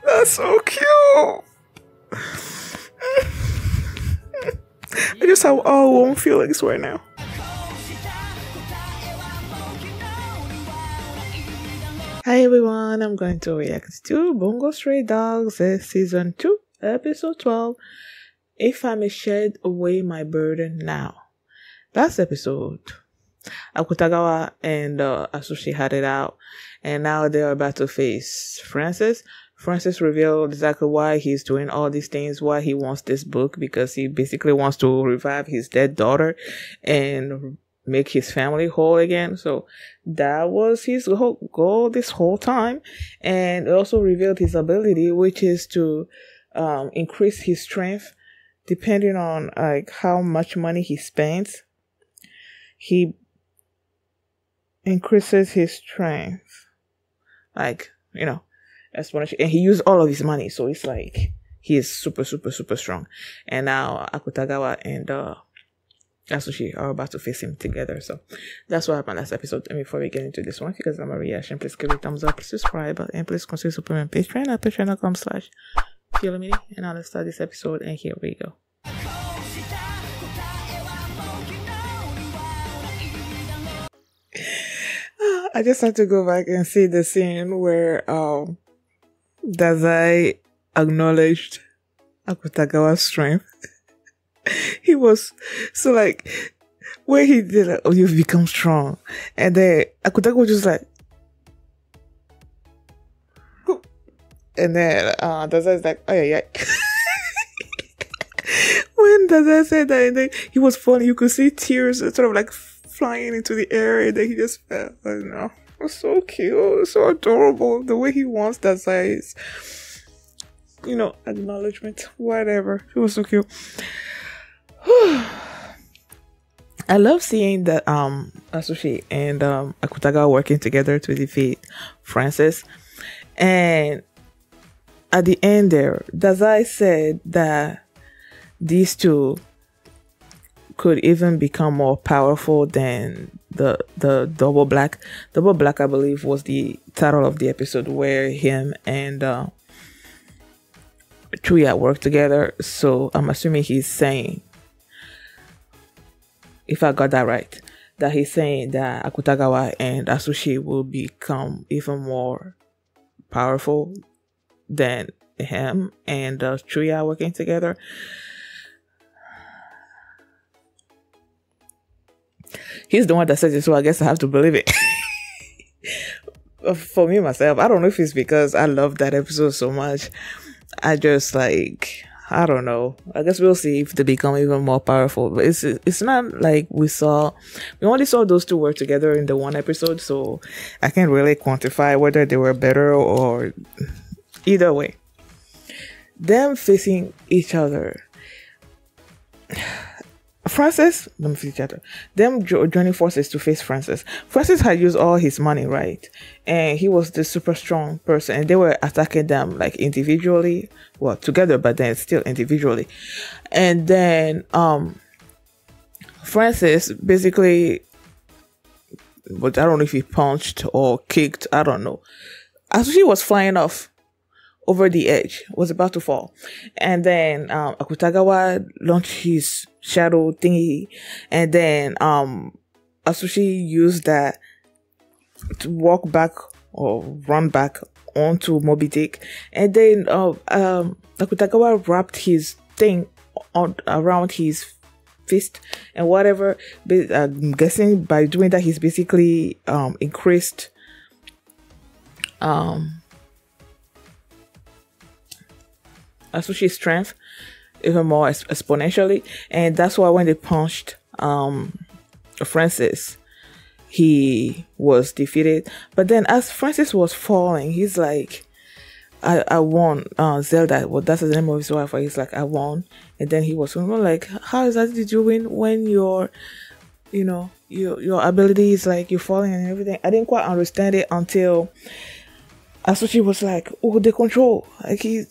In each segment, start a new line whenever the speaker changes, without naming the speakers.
That's so cute. I just have all warm feelings right now. Hi everyone, I'm going to react to Bungo Stray Dogs Season 2, Episode 12, If I May Shed Away My Burden Now. Last episode, Akutagawa and Asushi had it out, and now they're about to face Francis. Francis revealed exactly why he's doing all these things, why he wants this book, because he basically wants to revive his dead daughter and make his family whole again. So that was his whole goal this whole time. And it also revealed his ability, which is to increase his strength depending on like how much money he spends. He increases his strength, like, you know, exponentially, and he used all of his money, so it's like he is super strong. And now Akutagawa and Asushi are about to face him together. So that's what happened last episode. And before we get into this one, if you guys have a reaction, please give it a thumbs up, please subscribe, and please consider supporting Patreon at patreon.com/Philomini. And now let's start this episode, and here we go. I just had to go back and see the scene where Dazai acknowledged Akutagawa's strength. He was so like when he did like, oh, you've become strong, and then Akutagawa was just like, and then Dazai's like, oh yeah. When Dazai said that, and then he was falling, you could see tears sort of like flying into the air, and then he just fell. I don't know. It was so cute, so adorable. The way he wants Dazai's, you know, acknowledgement, whatever. It was so cute. I love seeing that Asushi and Akutagawa working together to defeat Francis. And at the end there, Dazai said that these two could even become more powerful than the Double Black. Double Black, I believe, was the title of the episode where him and Chuya work together. So I'm assuming he's saying, if I got that right, that he's saying that Akutagawa and Asushi will become even more powerful than him and Chuya working together. He's the one that says it, so I guess I have to believe it. For me, myself, I don't know if it's because I love that episode so much. I just like, I don't know. I guess we'll see if they become even more powerful. But it's not like we only saw those two work together in the one episode, so I can't really quantify whether they were better or either way. Them facing each other. Francis, them joining forces to face Francis. Francis had used all his money, right? And he was the super strong person, and they were attacking them like individually, well, together, but then still individually. And then Francis basically, but I don't know if he punched or kicked, I don't know. As she was flying off over the edge, was about to fall, and then Akutagawa launched his shadow thingy, and then Asushi used that to walk back or run back onto Moby Dick, and then Akutagawa wrapped his thing around his fist and whatever. I'm guessing by doing that he's basically increased Asushi's strength even more exponentially, and that's why when they punched Francis, he was defeated. But then as Francis was falling, he's like, I won. Zelda, well, that's the name of his wife. He's like, I won. And then he was like, how exactly did you win when your ability is like you're falling and everything? I didn't quite understand it until Asushi was like, "Oh, the control! Like he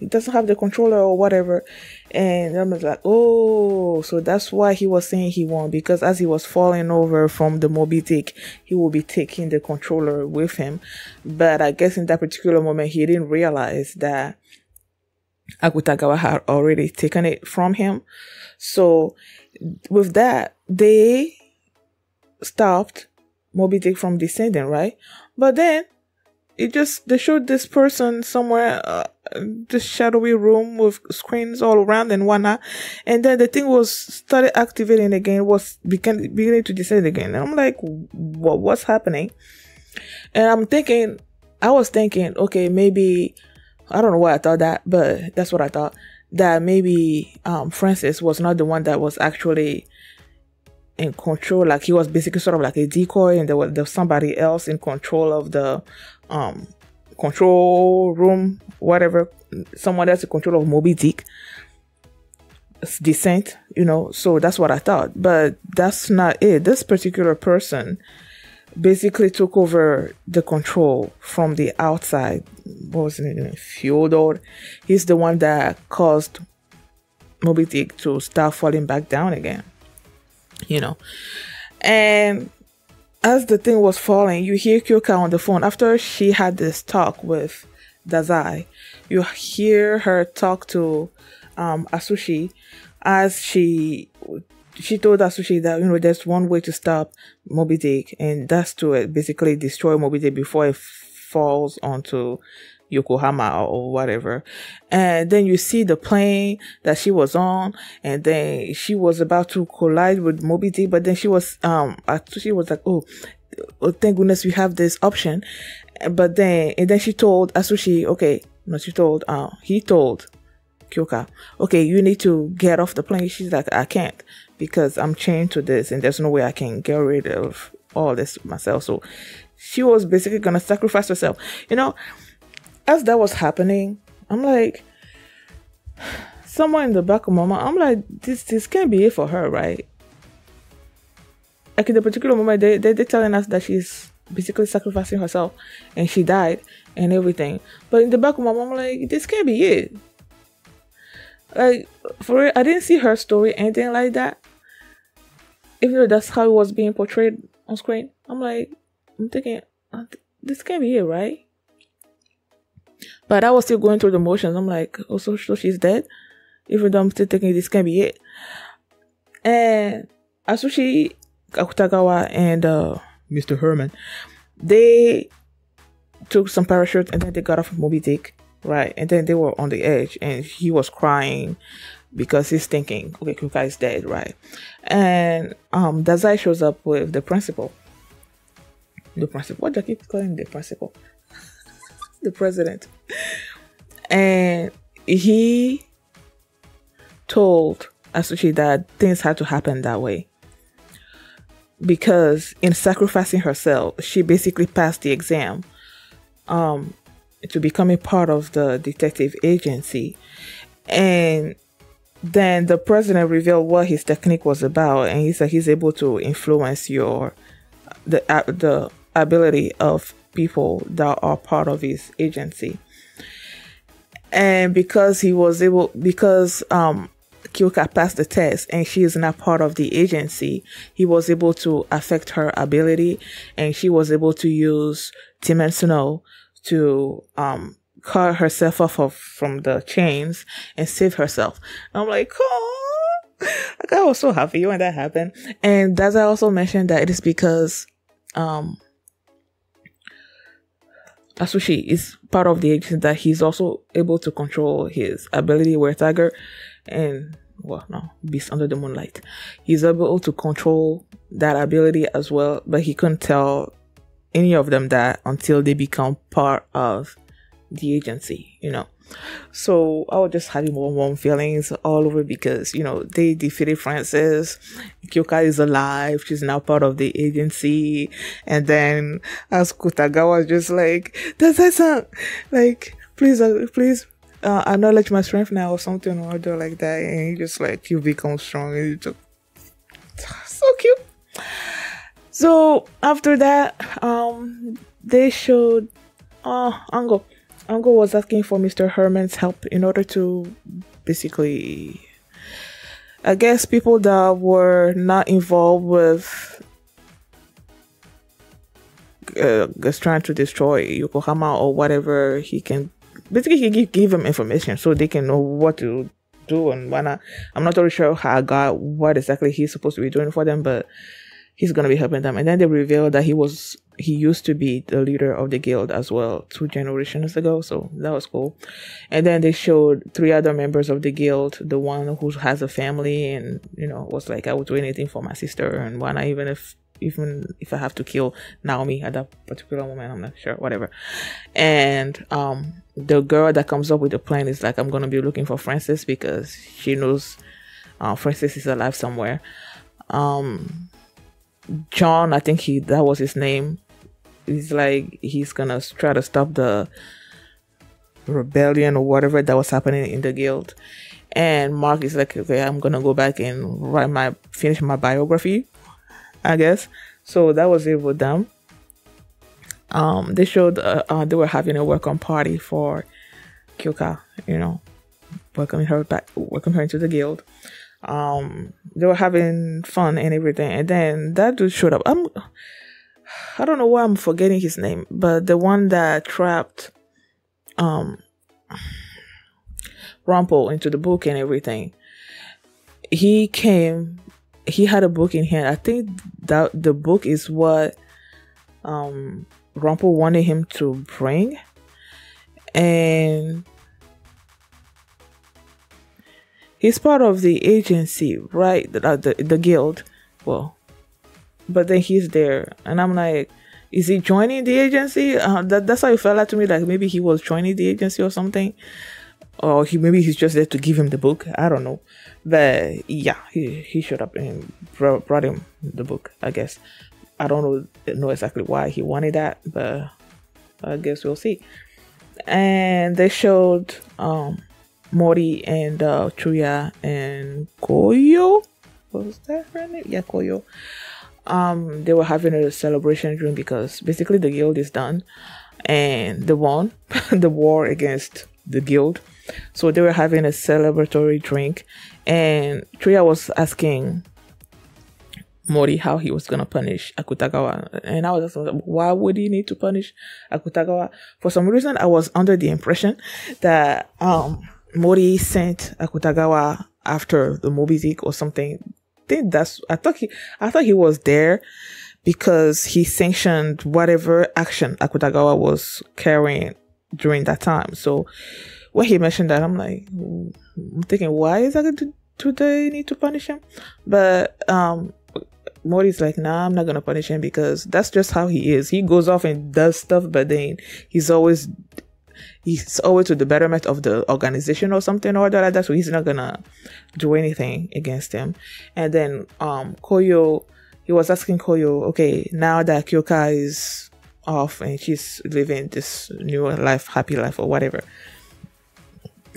doesn't have the controller or whatever," and I was like, "Oh, so that's why he was saying he won, because as he was falling over from the Moby Dick, he will be taking the controller with him." But I guess in that particular moment, he didn't realize that Akutagawa had already taken it from him. So with that, they stopped Moby Dick from descending, right? But then they showed this person somewhere, this shadowy room with screens all around and whatnot, and then the thing was started activating again, was beginning to descend again, and I'm like, what's happening? And I was thinking, okay, maybe, I don't know why I thought that, but that's what I thought, that maybe Francis was not the one that was actually in control. Like, he was basically sort of like a decoy, and there was somebody else in control of the control room, whatever, someone else in control of Moby Dick descent, so that's what I thought. But that's not it. This particular person basically took over the control from the outside. What was his name? Fyodor. He's the one that caused Moby Dick to start falling back down again. And as the thing was falling, you hear Kyoka on the phone. After she had this talk with Dazai, you hear her talk to Asushi, as she told Asushi that, there's one way to stop Moby Dick, and that's to basically destroy Moby Dick before it falls onto Yokohama or whatever. And then you see the plane that she was on, and then she was about to collide with Moby Dick, but then she was like, oh, thank goodness we have this option. But then she told Asushi, he told Kyoka, okay, you need to get off the plane. She's like, I can't, because I'm chained to this, and there's no way I can get rid of all this myself. So she was basically gonna sacrifice herself. As that was happening, I'm like, somewhere in the back of my mind, I'm like, this can't be it for her, right? Like, in the particular moment, they're telling us that she's basically sacrificing herself, and she died and everything. But in the back of my mind, I'm like, this can't be it. Like, for real, I didn't see her story anything like that, even though that's how it was being portrayed on screen. I'm thinking, this can't be it, right? But I was still going through the motions. I'm like, oh, so she's dead? Even though I'm still thinking this can't be it. And Asushi, Akutagawa, and Mr. Herman, they took some parachutes, and then they got off of Moby Dick, right? And then they were on the edge, and he was crying because he's thinking, okay, Kuka is dead, right? And Dazai shows up with the principal. The principal. What do I keep calling the principal? The president. And he told Asushi that things had to happen that way, because in sacrificing herself, she basically passed the exam to becoming part of the detective agency. And then the president revealed what his technique was about, and he said he's able to influence the ability of people that are part of his agency. And because Kyoka passed the test and she is not part of the agency, he was able to affect her ability, and she was able to use Tim and Snow to cut herself off from the chains and save herself. And I'm like, oh, I was so happy when that happened. And Daza also mentioned that it is because Asushi is part of the agency that he's also able to control his ability, where Tiger and Beast Under the Moonlight, he's able to control that ability as well, but he couldn't tell any of them that until they become part of the agency, So I was just having warm feelings all over, because, they defeated Francis. Kyoka is alive. She's now part of the agency. And then as Kutagawa was just like, that's like, please, acknowledge my strength now, or something or other like that. And he just like, you become strong. And it's so cute. So after that, they showed Ango. Ango was asking for Mr. Herman's help in order to basically, I guess, people that were not involved with just trying to destroy Yokohama or whatever. He can basically give them information so they can know what to do and why not. I'm not really sure how I got what exactly he's supposed to be doing for them, but he's gonna be helping them. And then they revealed that he used to be the leader of the guild as well 2 generations ago, so that was cool. And then they showed 3 other members of the guild, the one who has a family and was like, I would do anything for my sister and why not, even if I have to kill Naomi at that particular moment, I'm not sure, whatever. And the girl that comes up with the plan is like, I'm gonna be looking for Francis because she knows Francis is alive somewhere. John, I think that was his name. He's like, he's gonna try to stop the rebellion or whatever that was happening in the guild. And Mark is like, okay, I'm gonna go back and finish my biography, I guess. So that was it with them. They showed they were having a welcome party for Kyoka, welcoming her into the guild. They were having fun and everything, and then that dude showed up. I don't know why I'm forgetting his name, but the one that trapped Rumple into the book and everything. He came. He had a book in hand. I think that the book is what Rumple wanted him to bring, and he's part of the agency, right? The guild. Well, but then he's there, and I'm like, is he joining the agency? That's how it felt like to me. Like maybe he was joining the agency or something, or maybe he's just there to give him the book. I don't know, but yeah, he showed up and brought him the book. I guess I don't know exactly why he wanted that, but I guess we'll see. And they showed Mori and Chuya and Koyo. What was that her name? Yeah, Koyo. They were having a celebration drink because basically the guild is done and they won the war against the guild. So they were having a celebratory drink, and Chuya was asking Mori how he was gonna punish Akutagawa, and I was asking, why would he need to punish Akutagawa? For some reason, I was under the impression that Mori sent Akutagawa after the Mobizik or something. I thought he was there because he sanctioned whatever action Akutagawa was carrying during that time. So when he mentioned that, I'm like, I'm thinking, why is that? Do they need to punish him? But Mori's like, nah, I'm not gonna punish him because that's just how he is. He goes off and does stuff, but then he's always to the betterment of the organization or something or like that. So he's not gonna do anything against him. And then Koyo, he was asking Koyo, okay, now that Kyoka is off and she's living this new life, happy life or whatever,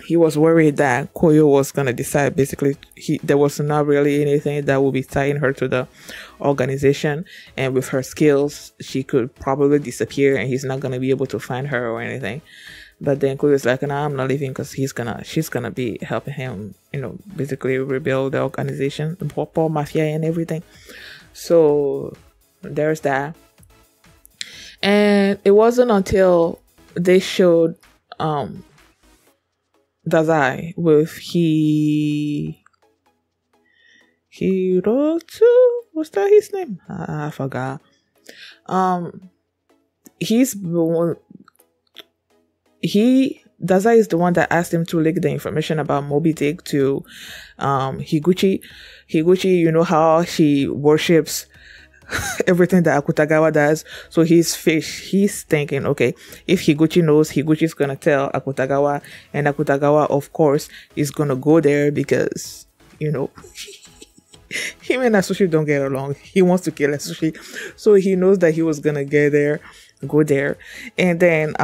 he was worried that Koyo was gonna decide basically there was not really anything that would be tying her to the organization, and with her skills she could probably disappear and he's not gonna be able to find her or anything. But then Koyo's like, nah, I'm not leaving because she's gonna be helping him, basically rebuild the organization, the Popo Mafia and everything. So there's that. And it wasn't until they showed Dazai with Hirotu, what's that his name? I forgot. Dazai is the one that asked him to leak the information about Moby Dick to Higuchi. Higuchi, you know how she worships everything that Akutagawa does. So he's thinking, okay, if Higuchi knows, Higuchi's gonna tell Akutagawa, and Akutagawa, of course, is gonna go there because, him and Asushi don't get along. He wants to kill Asushi. So he knows that he was gonna go there. And then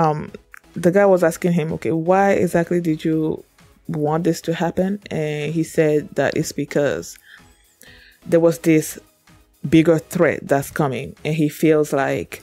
the guy was asking him, okay, why exactly did you want this to happen? And he said that it's because there was this bigger threat that's coming, and he feels like